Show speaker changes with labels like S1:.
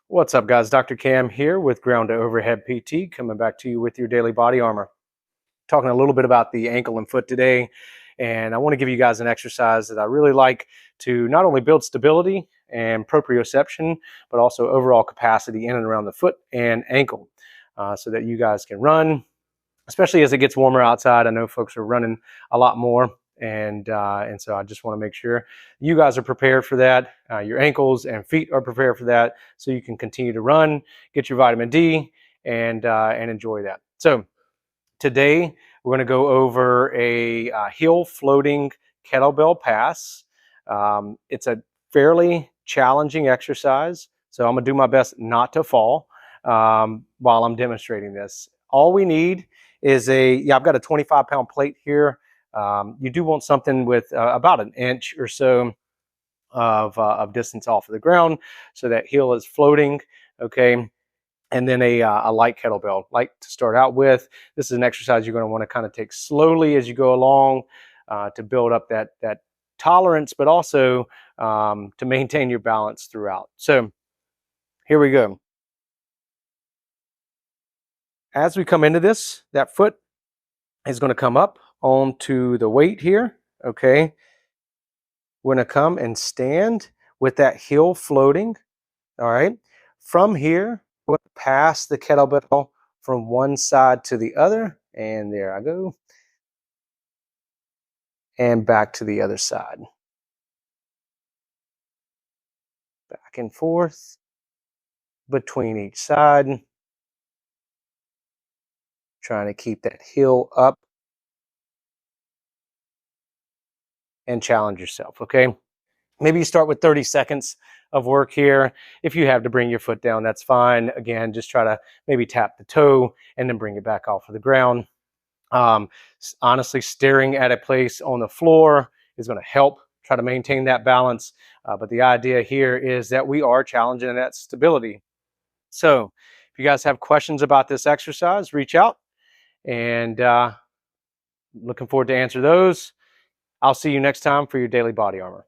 S1: What's up, guys? Dr. Cam here with Ground to Overhead PT, coming back to you with your daily body armor. Talking a little bit about the ankle and foot today, and I want to give you guys an exercise that I really like to not only build stability and proprioception, but also overall capacity in and around the foot and ankle, so that you guys can run, especially as it gets warmer outside. I know folks are running a lot more, and so I just want to make sure you guys are prepared for that. Your ankles and feet are prepared for that, so you can continue to run, get your vitamin D, and enjoy that. So today we're going to go over a heel floating kettlebell pass. It's a fairly challenging exercise, so I'm going to do my best not to fall while I'm demonstrating this. All we need is I've got a 25-pound plate here. You do want something with about an inch or so of distance off of the ground, so that heel is floating, okay? And then a light kettlebell, light to start out with. This is an exercise you're going to want to kind of take slowly as you go along to build up that tolerance, but also to maintain your balance throughout. So here we go. As we come into this, that foot is going to come up onto the weight here, okay? We're going to come and stand with that heel floating, all right? From here, we're going to pass the kettlebell from one side to the other, and there I go. And back to the other side. Back and forth between each side. Trying to keep that heel up and challenge yourself, okay? Maybe you start with 30 seconds of work here. If you have to bring your foot down, that's fine. Again, just try to maybe tap the toe and then bring it back off of the ground. Honestly, staring at a place on the floor is going to help try to maintain that balance. But the idea here is that we are challenging that stability. So if you guys have questions about this exercise, reach out, and looking forward to answer those. I'll see you next time for your daily body armor.